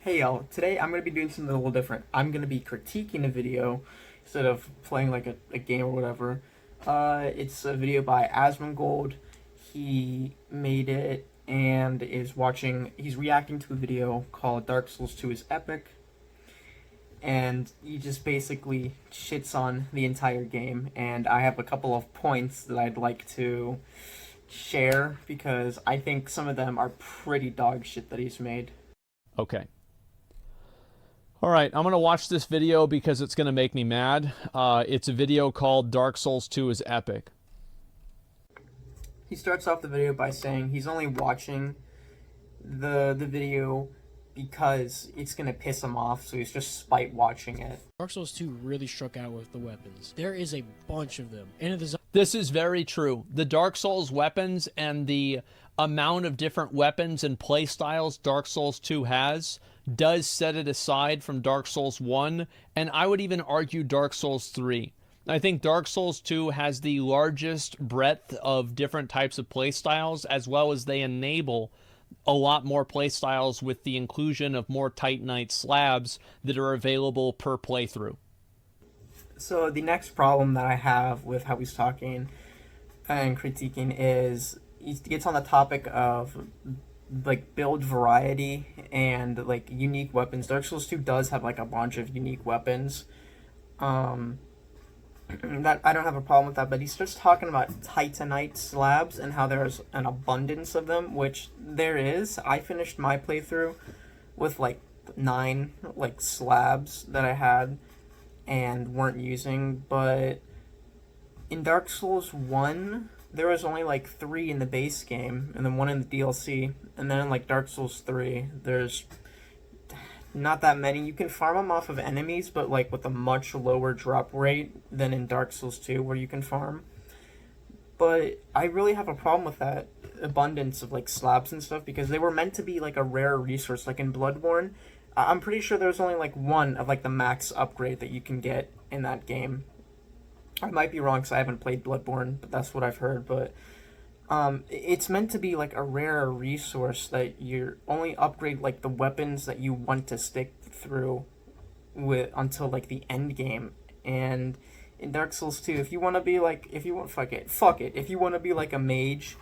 Hey y'all, today I'm going to be doing something a little different. I'm going to be critiquing a video instead of playing like a game or whatever. It's a video by Asmongold. He made it and he's reacting to a video called Dark Souls 2 is Epic. And he just basically shits on the entire game. And I have a couple of points that I'd like to share because I think some of them are pretty dog shit that he's made. Okay. All right, I'm going to watch this video because it's going to make me mad. It's a video called Dark Souls 2 is Epic. He starts off the video by saying he's only watching the video because it's going to piss him off, so he's just spite watching it. Dark Souls 2 really struck out with the weapons. There is a bunch of them. And This is very true. The Dark Souls weapons and the amount of different weapons and play styles Dark Souls 2 has does set it aside from Dark Souls 1, and I would even argue Dark Souls 3. I think Dark Souls 2 has the largest breadth of different types of play styles, as well as they enable a lot more play styles with the inclusion of more Titanite slabs that are available per playthrough. So the next problem that I have with how he's talking and critiquing is he gets on the topic of like build variety and like unique weapons. Dark Souls 2 does have like a bunch of unique weapons. That I don't have a problem with that, but he starts talking about Titanite slabs and how there's an abundance of them, which there is. I finished my playthrough with like 9 like slabs that I had and weren't using, but in Dark Souls 1 there was only like 3 in the base game and then 1 in the DLC, and then in like Dark Souls 3 there's not that many. You can farm them off of enemies, but like with a much lower drop rate than in Dark Souls 2 where you can farm. But I really have a problem with that abundance of like slabs and stuff because they were meant to be like a rare resource. Like in Bloodborne, I'm pretty sure there's only like 1 of like the max upgrade that you can get in that game. I might be wrong because I haven't played Bloodborne, but that's what I've heard. But it's meant to be like a rare resource that you only upgrade like the weapons that you want to stick through with until like the end game. And in Dark Souls 2, if you want to be like, if you want, fuck it. If you want to be like a mage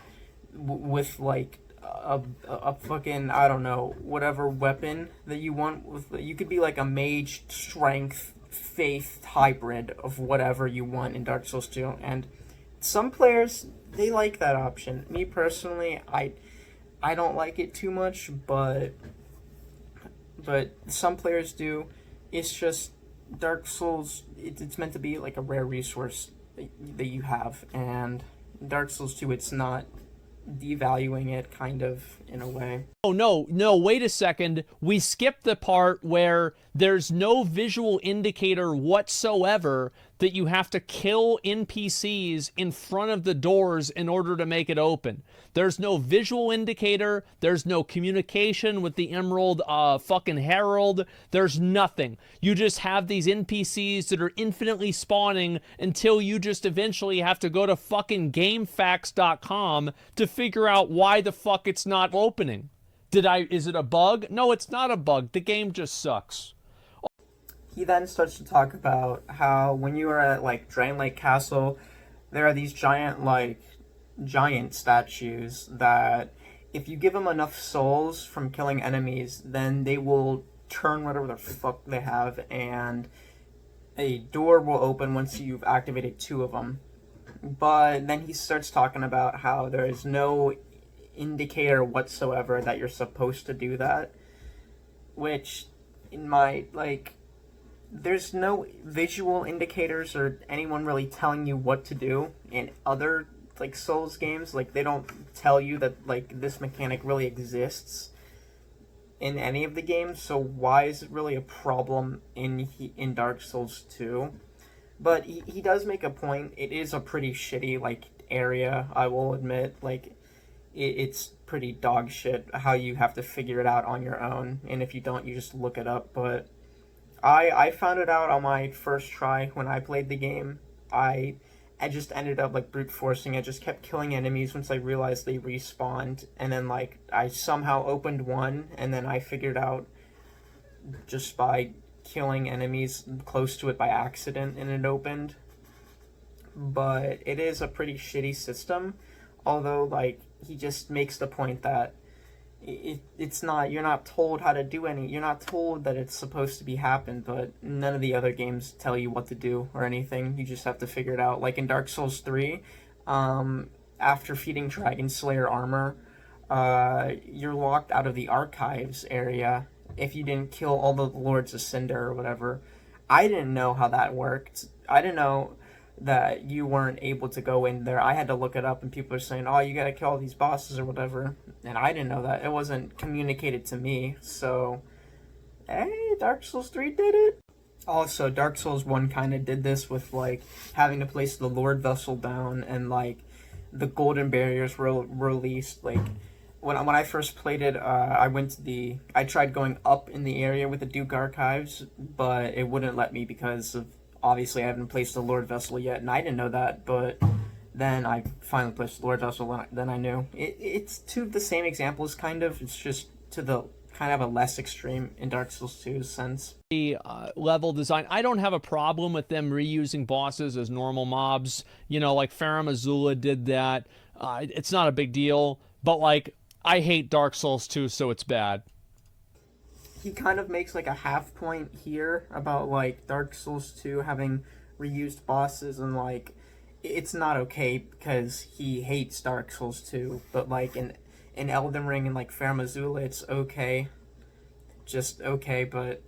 with like a fucking, I don't know, whatever weapon that you want, you could be like a mage strength faith hybrid of whatever you want in Dark Souls 2. And some players, they like that option. Me personally, I don't like it too much, but some players do. It's just Dark Souls, it's meant to be like a rare resource that you have, and Dark Souls 2, it's not devaluing it kind of in a way. Oh, no, wait a second. We skipped the part where there's no visual indicator whatsoever that you have to kill NPCs in front of the doors in order to make it open. There's no visual indicator. There's no communication with the Emerald fucking Herald. There's nothing. You just have these NPCs that are infinitely spawning until you just eventually have to go to fucking GameFAQs.com to figure out why the fuck it's not opening. Is it a bug? No, it's not a bug. The game just sucks. He then starts to talk about how when you are at like Drain Lake Castle, there are these giant statues that if you give them enough souls from killing enemies, then they will turn whatever the fuck they have, and a door will open once you've activated 2 of them. But then he starts talking about how there is no indicator whatsoever that you're supposed to do that, which in my like, there's no visual indicators or anyone really telling you what to do in other like Souls games. Like, they don't tell you that like this mechanic really exists in any of the games, so why is it really a problem in Dark Souls 2? But he does make a point. It is a pretty shitty like area, I will admit. Like, it's pretty dog shit how you have to figure it out on your own, and if you don't, you just look it up. But I found it out on my first try when I played the game. I just ended up like brute forcing. I just kept killing enemies once I realized they respawned, and then like I somehow opened one, and then I figured out just by killing enemies close to it by accident, and it opened. But it is a pretty shitty system, although like he just makes the point that it's not, you're not told how to do you're not told that it's supposed to be happened, but none of the other games tell you what to do or anything. You just have to figure it out. Like in Dark Souls 3, after feeding Dragon Slayer armor, you're locked out of the archives area if you didn't kill all the Lords of Cinder or whatever. I didn't know how that worked. I didn't know that you weren't able to go in there. I had to look it up, and people are saying, oh, you gotta kill all these bosses or whatever. And I didn't know that. It wasn't communicated to me. So, hey, Dark Souls 3 did it. Also, Dark Souls 1 kind of did this with, like, having to place the Lord Vessel down, and, like, the golden barriers were released. Like, when I first played it, I tried going up in the area with the Duke Archives, but it wouldn't let me because of, obviously, I haven't placed the Lord Vessel yet, and I didn't know that, but then I finally placed the Lord Vessel, and then I knew. It's two of the same examples, kind of. It's just to the kind of a less extreme in Dark Souls 2's sense. The level design, I don't have a problem with them reusing bosses as normal mobs. You know, like Farum Azula did that. It's not a big deal, but, like, I hate Dark Souls 2, so it's bad. He kind of makes like a half point here about like Dark Souls 2 having reused bosses, and like it's not okay because he hates Dark Souls 2, but like in Elden Ring and like Farum Azula it's okay. Just okay, but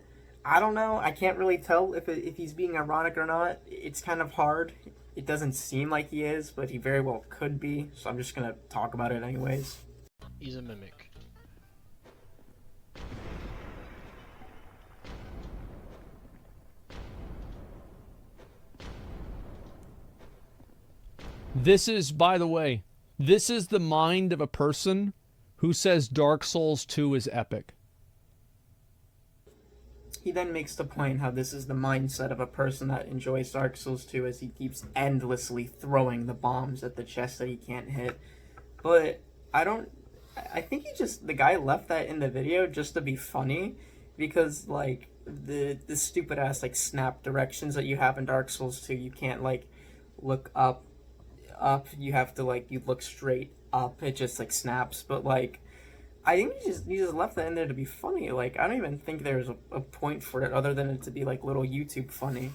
I don't know. I can't really tell if he's being ironic or not. It's kind of hard. It doesn't seem like he is, but he very well could be, so I'm just gonna talk about it anyways. He's a mimic. This is, by the way, this is the mind of a person who says Dark Souls 2 is epic. He then makes the point how this is the mindset of a person that enjoys Dark Souls 2 as he keeps endlessly throwing the bombs at the chest that he can't hit. But I think the guy left that in the video just to be funny, because like the stupid ass like snap directions that you have in Dark Souls 2, you can't like look up, you have to like, you look straight up, it just like snaps. But like I think he just left that in there to be funny. Like I don't even think there's a point for it other than it to be like little YouTube funny.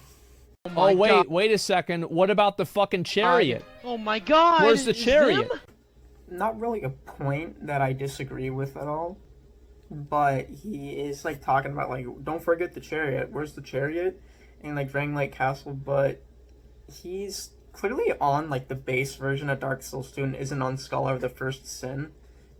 Oh wait a second, what about the fucking chariot? Oh my god! Where's the chariot? Not really a point that I disagree with at all, but he is like talking about like, don't forget the chariot, where's the chariot in like Drangleic Castle, but he's clearly on like the base version of Dark Souls 2 and isn't on Scholar of the First Sin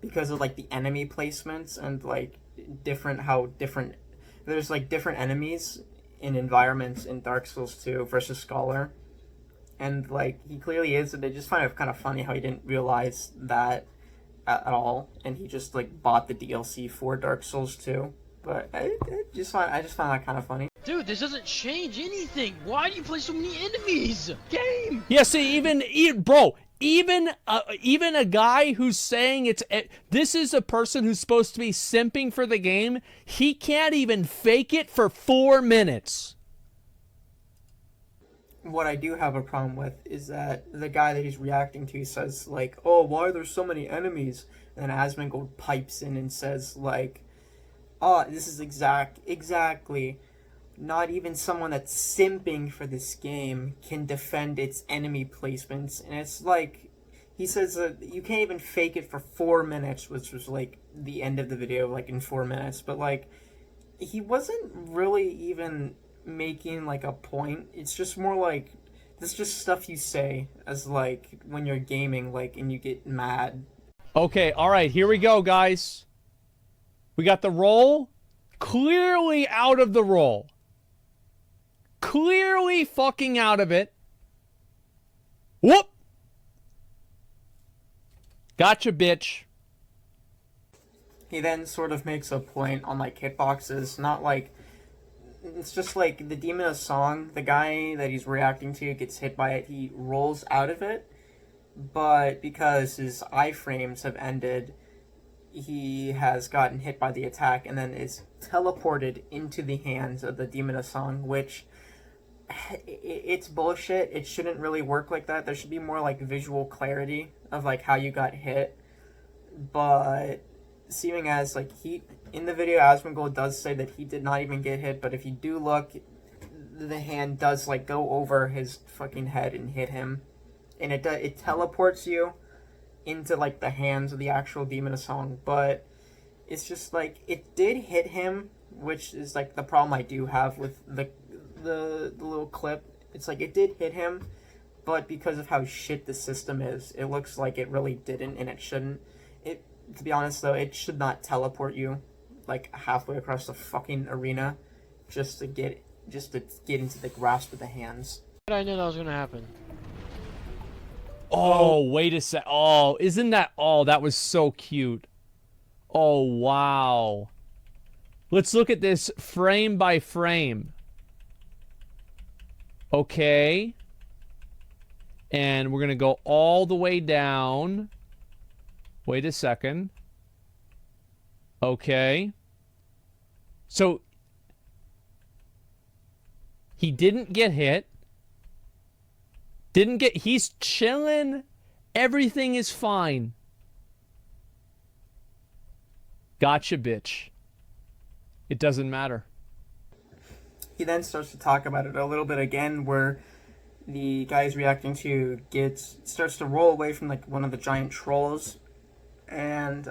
because of like the enemy placements and like there's like different enemies in environments in Dark Souls 2 versus Scholar. And like he clearly is, and I just find it kind of funny how he didn't realize that at all, and he just like bought the DLC for Dark Souls 2. But I just find that kind of funny. Dude, this doesn't change anything. Why do you play so many enemies? Game. Yeah, see, even a guy who's saying this is a person who's supposed to be simping for the game. He can't even fake it for 4 minutes. What I do have a problem with is that the guy that he's reacting to says like, oh, why are there so many enemies? And then Asmongold pipes in and says like, oh, this is exactly, not even someone that's simping for this game can defend its enemy placements. And it's like, he says that you can't even fake it for 4 minutes, which was like the end of the video, like in 4 minutes. But like, he wasn't really even making like a point. It's just more like, this is just stuff you say as like when you're gaming, like, and you get mad. Okay, all right, here we go, guys. We got the roll. Clearly out of the roll. Clearly fucking out of it. Whoop! Gotcha, bitch. He then sort of makes a point on like hitboxes, not like, it's just like the Demon of Song, the guy that he's reacting to gets hit by it, he rolls out of it, but because his iframes have ended, he has gotten hit by the attack and then is teleported into the hands of the Demon of Song, which it's bullshit. It shouldn't really work like that. There should be more like visual clarity of like how you got hit. But seeming as like he in the video, Asmongold does say that he did not even get hit, but if you do look, the hand does like go over his fucking head and hit him, and it teleports you into like the hands of the actual Demon of Song. But it's just like it did hit him, which is like the problem I do have with the little clip. It's like it did hit him, but because of how shit the system is, it looks like it really didn't, and it shouldn't. It, to be honest though, it should not teleport you like halfway across the fucking arena just to get into the grasp of the hands. I knew that was gonna happen. Oh, wait a sec. Oh, isn't that... Oh, that was so cute. Oh, wow. Let's look at this frame by frame. Okay. And we're going to go all the way down. Wait a second. Okay. So, he didn't get hit. He's chilling. Everything is fine. Gotcha, bitch. It doesn't matter. He then starts to talk about it a little bit again, where the guy he's reacting to starts to roll away from like one of the giant trolls, and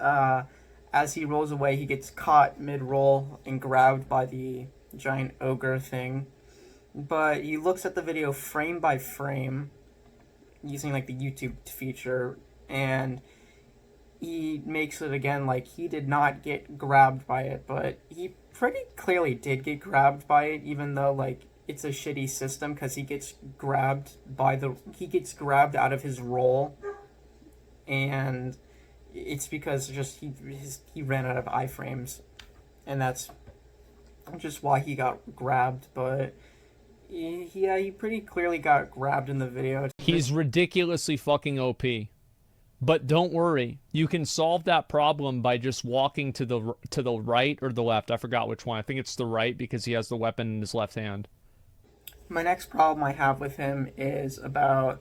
as he rolls away, he gets caught mid-roll and grabbed by the giant ogre thing. But he looks at the video frame by frame using like the YouTube feature, and he makes it again like he did not get grabbed by it, but he pretty clearly did get grabbed by it, even though like it's a shitty system, because he gets grabbed out of his roll, and it's because just he ran out of iframes, and that's just why he got grabbed. But he pretty clearly got grabbed in the video. He's ridiculously fucking OP. But don't worry, you can solve that problem by just walking to the right or the left. I forgot which one. I think it's the right because he has the weapon in his left hand. My next problem I have with him is about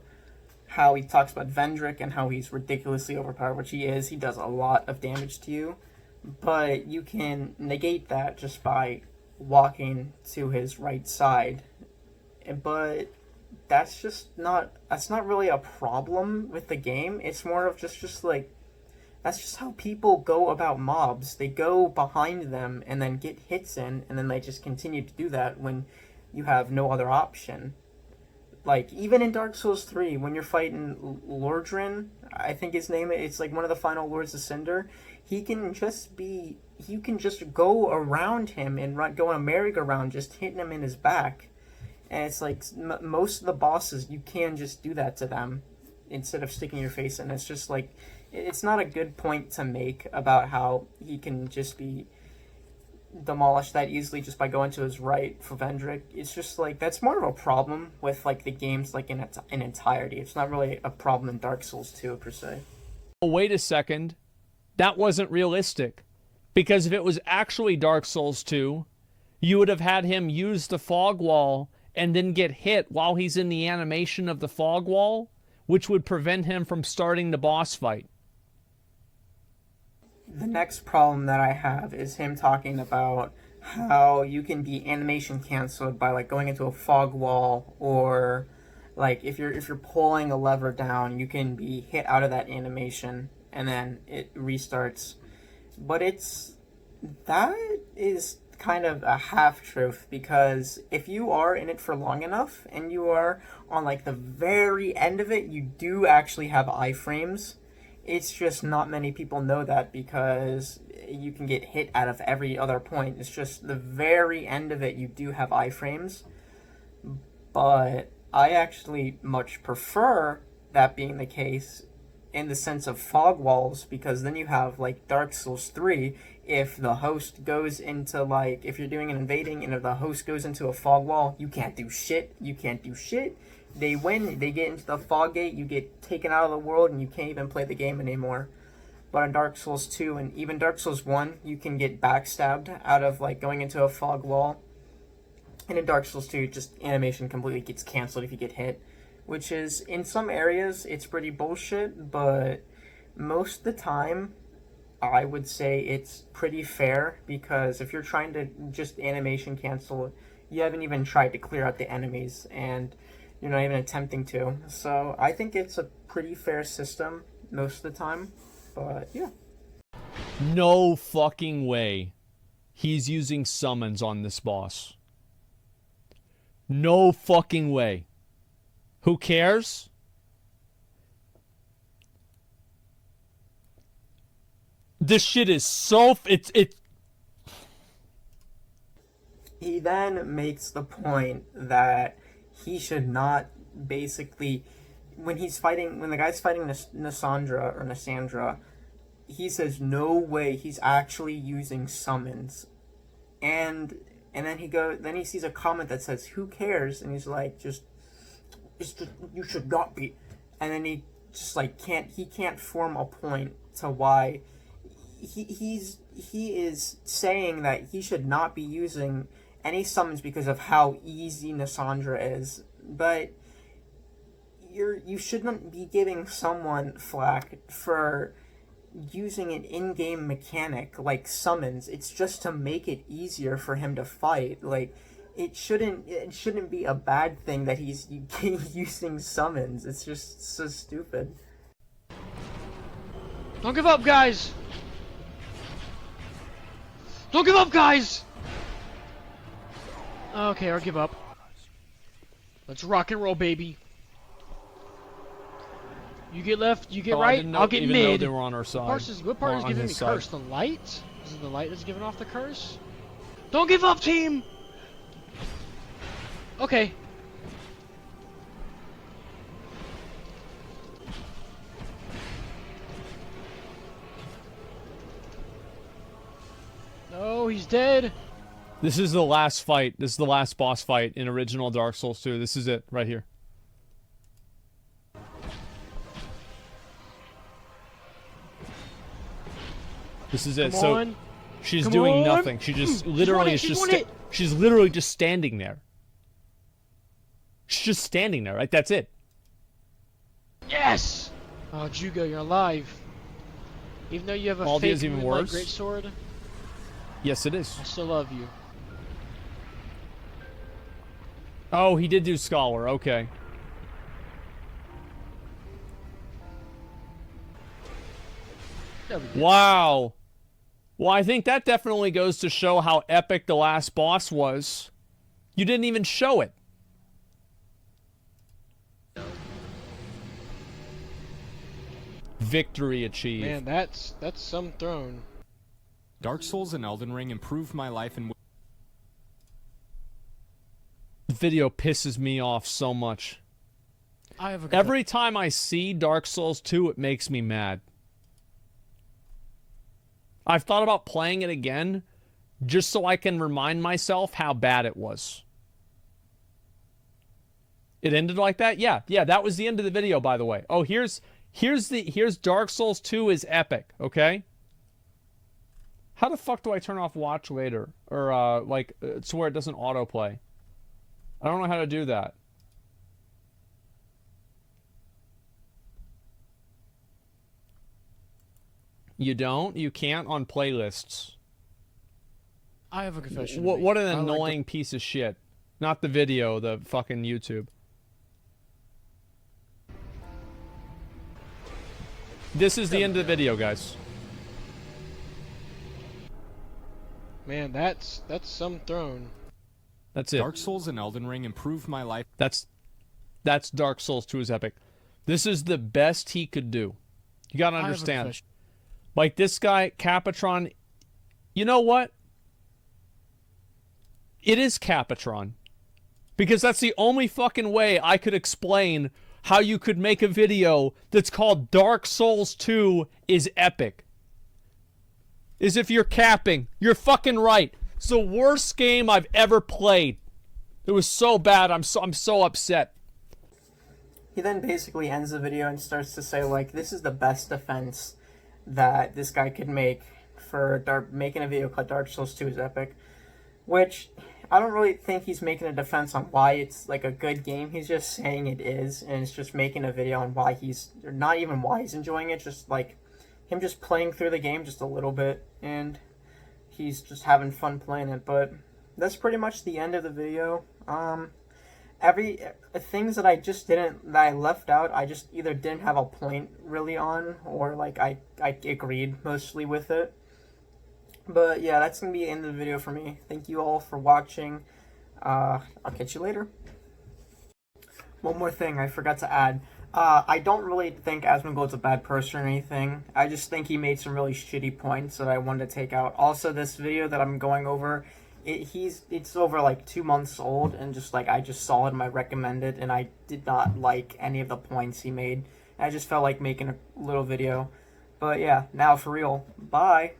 how he talks about Vendrick and how he's ridiculously overpowered, which he is. He does a lot of damage to you, but you can negate that just by walking to his right side. But that's not really a problem with the game. It's more of just like, that's just how people go about mobs. They go behind them and then get hits in, and then they just continue to do that when you have no other option. Like, even in Dark Souls 3, when you're fighting Lordran, I think his name, it's like one of the final Lords of Cinder, you can just go around him and go on a merry-go-round, just hitting him in his back. And it's like, most of the bosses, you can just do that to them instead of sticking your face in. It's just like, it's not a good point to make about how he can just be demolished that easily just by going to his right for Vendrick. It's just like, that's more of a problem with like the games like in entirety. It's not really a problem in Dark Souls 2 per se. Oh, wait a second. That wasn't realistic. Because if it was actually Dark Souls 2, you would have had him use the fog wall and then get hit while he's in the animation of the fog wall, which would prevent him from starting the boss fight. The next problem that I have is him talking about how you can be animation canceled by like going into a fog wall, or like if you're pulling a lever down, you can be hit out of that animation and then it restarts. But that is kind of a half-truth, because if you are in it for long enough and you are on like the very end of it, you do actually have iframes. It's just not many people know that, because you can get hit out of every other point. It's just the very end of it, you do have iframes. But I actually much prefer that being the case in the sense of fog walls, because then you have like Dark Souls 3, if the host goes into like, if you're doing an invading and if the host goes into a fog wall, you can't do shit. They win, they get into the fog gate, you get taken out of the world, and you can't even play the game anymore. But in Dark Souls 2 and even Dark Souls 1, you can get backstabbed out of like going into a fog wall. And in Dark Souls 2, just animation completely gets canceled if you get hit. Which is, in some areas, it's pretty bullshit, but most of the time, I would say it's pretty fair, because if you're trying to just animation cancel, you haven't even tried to clear out the enemies, and you're not even attempting to. So I think it's a pretty fair system most of the time, but yeah. No fucking way he's using summons on this boss. No fucking way. Who cares? This shit is so... He then makes the point that he should not basically... When the guy's fighting Nassandra, he says no way he's actually using summons. And then he sees a comment that says, who cares? And he's like, you should not be. And then he just like can't form a point to why he is saying that he should not be using any summons because of how easy Nassandra is. But you shouldn't be giving someone flack for using an in-game mechanic like summons. It's just to make it easier for him to fight. Like, it shouldn't be a bad thing that he's using summons. It's just so stupid. Don't give up, guys! Don't give up, guys! Okay, I'll give up. Let's rock and roll, baby. You get left, you get right, I'll get even mid. Know they were on our side. What part is giving me curse? The light? Is it the light that's giving off the curse? Don't give up, team! Okay. No, he's dead. This is the last fight. This is the last boss fight in original Dark Souls 2. This is it, right here. This is it. Come so on. she's Come doing on. nothing. She just literally is just she's literally just standing there. She's just standing there, right? That's it. Yes! Oh, Jugo, you're alive. Even though you have a Baldi fake is even Moonlight worse. Great Sword, Yes, it is. I still love you. Oh, he did do Scholar. Okay. There we go. Wow. Well, I think that definitely goes to show how epic the last boss was. You didn't even show it. Victory achieved. Man, that's some throne. Dark Souls and Elden Ring improved my life and The video pisses me off so much. I have a Every time I see Dark Souls 2, it makes me mad. I've thought about playing it again just so I can remind myself how bad it was. It ended like that? Yeah, that was the end of the video, by the way. Oh, here's Dark Souls 2 is epic, okay? How the fuck do I turn off watch later? Or, to where it doesn't autoplay? I don't know how to do that. You don't? You can't on playlists. I have a confession. to What make. an I like annoying piece of shit. Not the video, the fucking YouTube. This is the end of the video, guys. Man, that's some throne. That's it. Dark Souls and Elden Ring improved my life. That's Dark Souls 2 is epic. This is the best he could do. You gotta I have a understand. confession. Like this guy, CappaTron, you know what? It is CappaTron. Because that's the only fucking way I could explain how you could make a video that's called Dark Souls 2 is epic. Is if you're capping. You're fucking right. It's the worst game I've ever played. It was so bad. I'm so upset. He then basically ends the video and starts to say, like, this is the best defense that this guy could make for making a video called Dark Souls 2 is epic, which I don't really think he's making a defense on why it's like a good game. He's just saying it is, and it's just making a video on why he's, or not even why he's enjoying it, just like him just playing through the game just a little bit, and he's just having fun playing it. But that's pretty much the end of the video. Every things that I left out, I just either didn't have a point really on, or like I agreed mostly with it. But yeah, that's gonna be the end of the video for me. Thank you all for watching. I'll catch you later. One more thing I forgot to add. I don't really think Asmongold's a bad person or anything. I just think he made some really shitty points that I wanted to take out. Also, this video that I'm going over, it's over like 2 months old, and just like I just saw it in my recommended, and I did not like any of the points he made. I just felt like making a little video. But yeah, now for real. Bye.